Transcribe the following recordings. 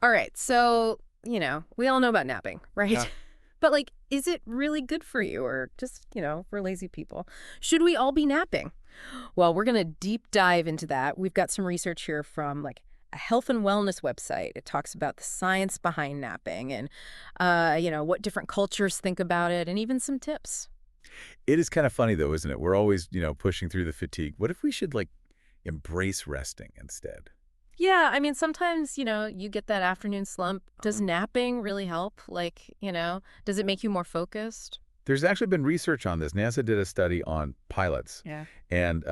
All right. So, we all know about napping, right? Yeah. But, like, is it really good for you or just, for lazy people? Should we all be napping? Well, we're going to deep dive into that. We've got some research here from, like, a health and wellness website. It talks about the science behind napping and, what different cultures think about it and even some tips. It is kind of funny, though, isn't it? We're always, pushing through the fatigue. What if we should, like, embrace resting instead? Yeah, I mean, sometimes, you get that afternoon slump. Does napping really help? Like, does it make you more focused? There's actually been research on this. NASA did a study on pilots, Yeah. and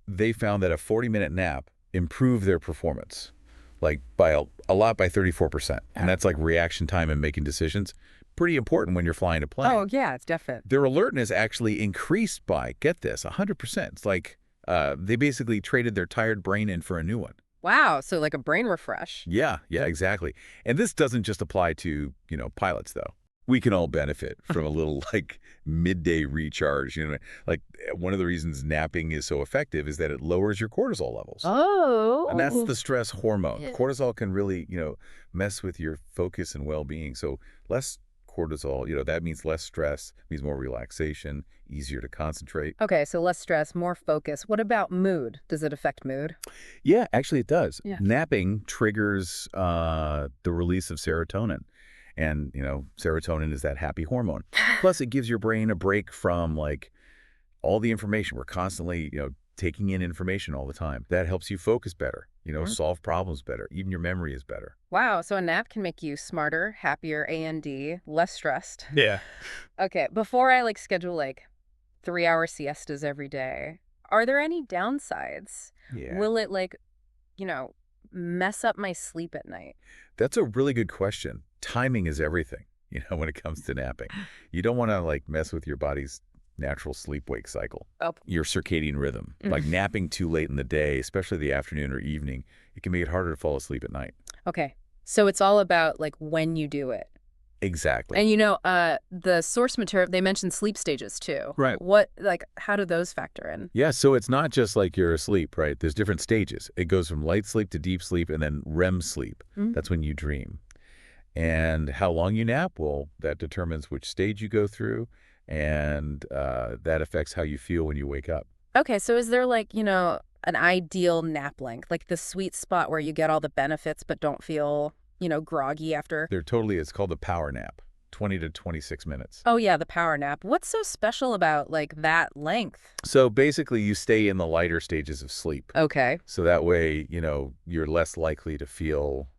they found that a 40-minute nap improved their performance, like by a lot, by 34%. And that's like reaction time and making decisions. Pretty important when you're flying a plane. Oh, yeah, it's definite. Their alertness actually increased by, get this, 100%. It's like they basically traded their tired brain in for a new one. Wow, so like a brain refresh. Yeah, exactly. And this doesn't just apply to, pilots, though. We can all benefit from a little, like, midday recharge. Like, one of the reasons napping is so effective is that it lowers your cortisol levels. Oh. And that's the stress hormone. Yeah. Cortisol can really, mess with your focus and well-being. So less cortisol, that means less stress, means more relaxation, easier to concentrate. Okay, so less stress, more focus. What about mood? Does it affect mood? Yeah, actually it does. Yeah. Napping triggers the release of serotonin. And, serotonin is that happy hormone. Plus, it gives your brain a break from, like, all the information. We're constantly, taking in information all the time. That helps you focus better, solve problems better. Even your memory is better. Wow, so a nap can make you smarter, happier, and less stressed. Yeah. Okay, before I schedule 3-hour siestas every day, are there any downsides? Yeah. Will it you know, mess up my sleep at night? That's a really good question. Timing is everything, when it comes to napping. You don't want to, like, mess with your body's natural sleep-wake cycle, Oh. your circadian rhythm. Like napping too late in the day, especially the afternoon or evening, it can make it harder to fall asleep at night. Okay. So it's all about when you do it. Exactly. And the source material, they mentioned sleep stages too. Right. How do those factor in? Yeah, so it's not just like you're asleep, right? There's different stages. It goes from light sleep to deep sleep and then REM sleep. Mm. That's when you dream. And how long you nap, well, that determines which stage you go through, and that affects how you feel when you wake up. Okay, so is there an ideal nap length, like the sweet spot where you get all the benefits but don't feel, groggy after? There totally is. It's called the power nap, 20 to 26 minutes. Oh yeah, the power nap. What's so special about that length? So basically you stay in the lighter stages of sleep. Okay. So that way, you're less likely to feel,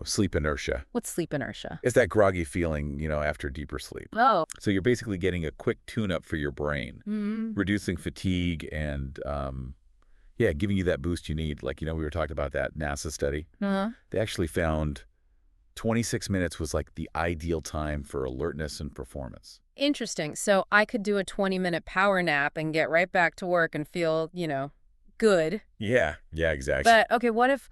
sleep inertia. What's sleep inertia? It's that groggy feeling, after deeper sleep. Oh. So you're basically getting a quick tune-up for your brain, Mm. reducing fatigue and, giving you that boost you need. Like, we were talking about that NASA study. Uh-huh. They actually found 26 minutes was like the ideal time for alertness and performance. Interesting. So I could do a 20-minute power nap and get right back to work and feel, good. Yeah, exactly. But okay, what if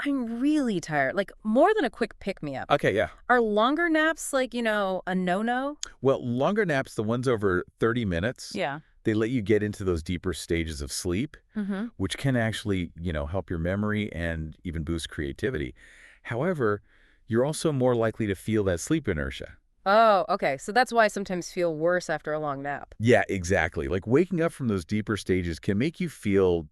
I'm really tired? Like more than a quick pick-me-up. Okay, yeah. Are longer naps a no-no? Well, longer naps, the ones over 30 minutes, Yeah. they let you get into those deeper stages of sleep, Mm-hmm. which can actually, help your memory and even boost creativity. However, you're also more likely to feel that sleep inertia. Oh, okay. So that's why I sometimes feel worse after a long nap. Yeah, exactly. Like waking up from those deeper stages can make you feel,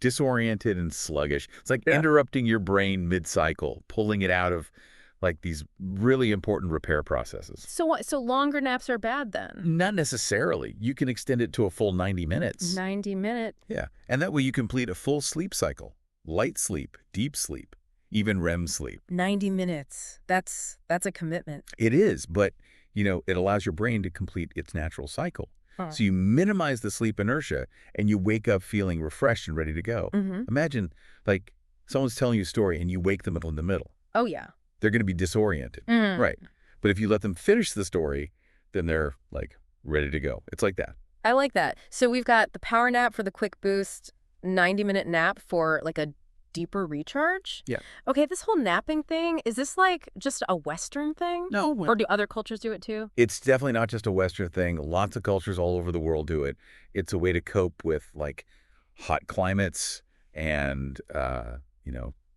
disoriented and sluggish. It's like interrupting your brain mid-cycle, pulling it out of like these really important repair processes. So what? So longer naps are bad then? Not necessarily. You can extend it to a full 90 minutes. 90-minute. Yeah. And that way you complete a full sleep cycle. Light sleep, deep sleep, even REM sleep. 90 minutes. That's a commitment. It is, but, it allows your brain to complete its natural cycle. Huh. So you minimize the sleep inertia and you wake up feeling refreshed and ready to go. Mm-hmm. Imagine, like, someone's telling you a story and you wake them up in the middle. Oh, yeah. They're going to be disoriented. Mm. Right. But if you let them finish the story, then they're, like, ready to go. It's like that. I like that. So we've got the power nap for the quick boost, 90-minute nap for a deeper recharge? Yeah. Okay, this whole napping thing, is this just a Western thing? No. Or do other cultures do it too? It's definitely not just a Western thing. Lots of cultures all over the world do it. It's a way to cope with, like, hot climates and,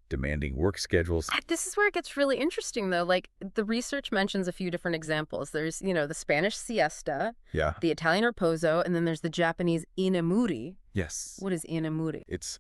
demanding work schedules. This is where it gets really interesting, though. Like, the research mentions a few different examples. There's, the Spanish siesta, Yeah. the Italian riposo, and then there's the Japanese inamuri. Yes. What is inamuri? It's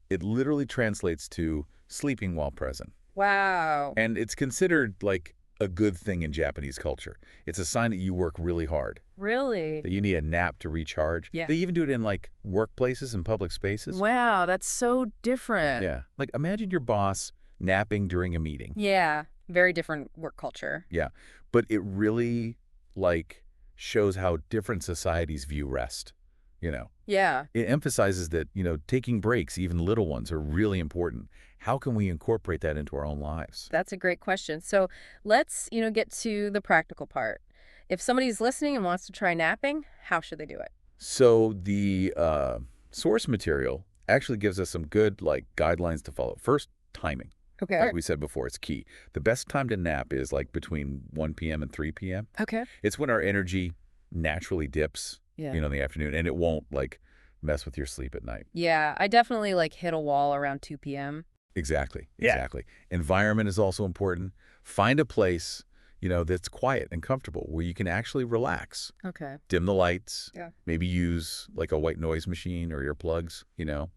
it literally translates to sleeping while present. Wow. And it's considered like a good thing in Japanese culture. It's a sign that you work really hard, Really? that you need a nap to recharge. Yeah. They even do it in like workplaces and public spaces. Wow, that's so different. Yeah. Like imagine your boss napping during a meeting. Yeah, very different work culture. Yeah. But it really like shows how different societies view rest, you know. Yeah. It emphasizes that, taking breaks, even little ones, are really important. How can we incorporate that into our own lives? That's a great question. So let's, get to the practical part. If somebody's listening and wants to try napping, how should they do it? So the source material actually gives us some good like guidelines to follow. First, timing. Okay. Like we said before, it's key. The best time to nap is like between 1 p.m. and 3 p.m. Okay. It's when our energy naturally dips, Yeah. in the afternoon, and it won't like mess with your sleep at night. Yeah, I definitely like hit a wall around 2 p.m. Exactly. Yeah. Exactly. Environment is also important. Find a place, that's quiet and comfortable where you can actually relax. Okay. Dim the lights. Yeah. Maybe use like a white noise machine or earplugs,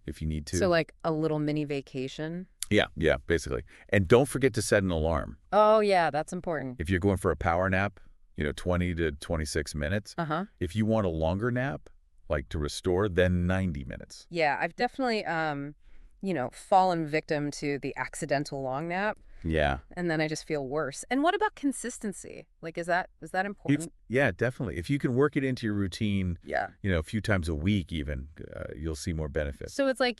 if you need to. So like a little mini vacation. Yeah, basically. And don't forget to set an alarm. Oh, yeah, that's important. If you're going for a power nap, 20 to 26 minutes. Uh-huh. If you want a longer nap, like to restore, then 90 minutes. Yeah, I've definitely, fallen victim to the accidental long nap, Yeah. and then I just feel worse. And what about consistency? Like, is that important? Yeah, definitely. If you can work it into your routine, Yeah. a few times a week even, you'll see more benefits. So it's like,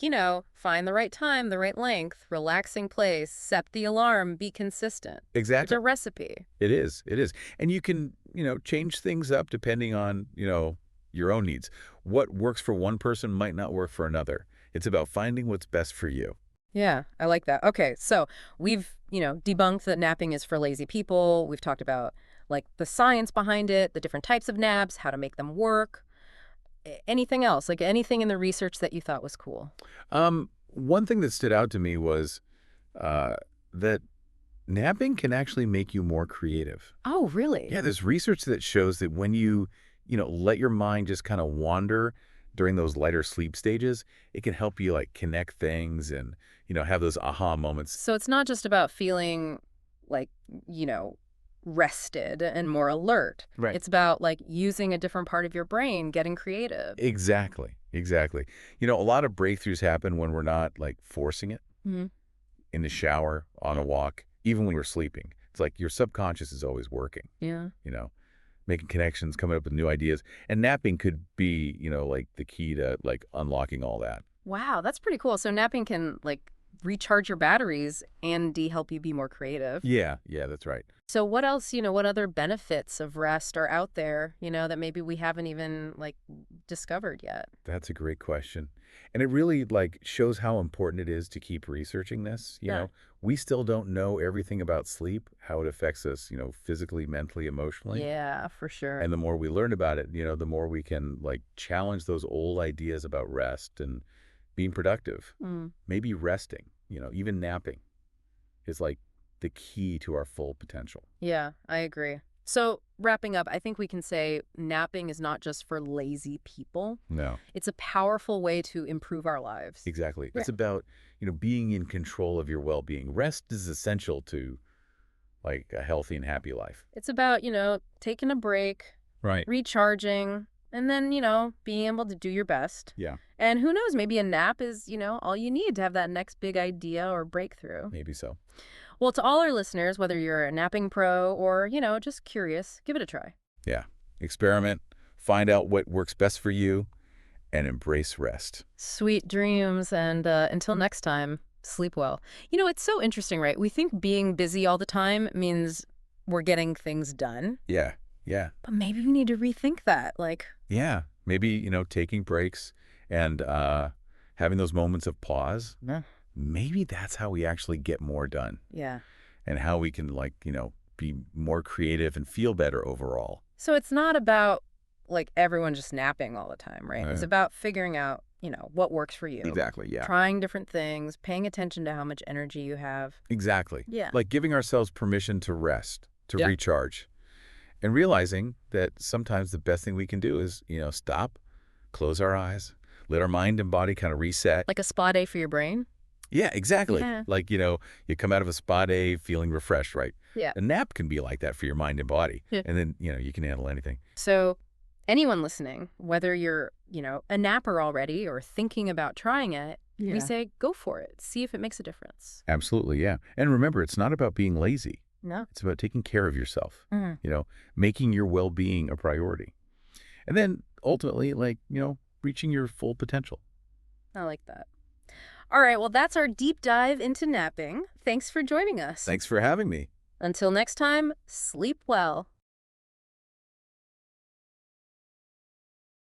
find the right time, the right length, relaxing place, set the alarm, be consistent. It's Exactly. a recipe. It is. It is. And you can, change things up depending on, your own needs. What works for one person might not work for another. It's about finding what's best for you. Yeah, I like that. Okay, so we've, debunked that napping is for lazy people. We've talked about, like, the science behind it, the different types of naps, how to make them work. Anything else? Like, anything in the research that you thought was cool? One thing that stood out to me was that napping can actually make you more creative. Oh, really? Yeah, there's research that shows that when you, let your mind just kind of wander during those lighter sleep stages, it can help you like connect things and, have those aha moments. So it's not just about feeling like, rested and more alert. Right. It's about like using a different part of your brain, getting creative. Exactly. Exactly. A lot of breakthroughs happen when we're not like forcing it Hmm. in the shower, on a walk, even when we're sleeping. It's like your subconscious is always working, Yeah. making connections, coming up with new ideas. And napping could be, like the key to like unlocking all that. Wow, that's pretty cool. So napping can like recharge your batteries and help you be more creative. Yeah, that's right. So what else, what other benefits of rest are out there, that maybe we haven't even like discovered yet? That's a great question. And it really like shows how important it is to keep researching this. Yeah. We still don't know everything about sleep, how it affects us, physically, mentally, emotionally. Yeah, for sure. And the more we learn about it, the more we can like challenge those old ideas about rest and being productive. Mm. Maybe resting, even napping is like the key to our full potential. Yeah, I agree. So wrapping up, I think we can say napping is not just for lazy people. No, It's a powerful way to improve our lives. exactly. Yeah. It's about, being in control of your well-being. Rest is essential to like a healthy and happy life. It's about, taking a break, Right. recharging, and then, being able to do your best. Yeah, And who knows, maybe a nap is, all you need to have that next big idea or breakthrough. maybe so. Well, to all our listeners, whether you're a napping pro or, just curious, give it a try. Yeah. Experiment, find out what works best for you, and embrace rest. Sweet dreams, and until next time, sleep well. It's so interesting, right? We think being busy all the time means we're getting things done, Yeah, but maybe we need to rethink that. Like, yeah. Maybe, taking breaks and having those moments of pause. yeah. Maybe that's how we actually get more done Yeah. and how we can like, be more creative and feel better overall. So it's not about like everyone just napping all the time, right? It's Yeah. about figuring out what works for you. Exactly, yeah. Trying different things, paying attention to how much energy you have. Exactly. Yeah. Like giving ourselves permission to rest, to Yeah. recharge, and realizing that sometimes the best thing we can do is, stop, close our eyes, let our mind and body kind of reset. Like a spa day for your brain? Yeah, exactly. Yeah. Like, you come out of a spa day feeling refreshed, right? Yeah. A nap can be like that for your mind and body. Yeah. And then, you can handle anything. So anyone listening, whether you're, a napper already or thinking about trying it, we say go for it. See if it makes a difference. Absolutely, yeah. And remember, it's not about being lazy. No. It's about taking care of yourself, Mhm. making your well-being a priority. And then ultimately, reaching your full potential. I like that. All right, well, that's our deep dive into napping. Thanks for joining us. Thanks for having me. Until next time, sleep well.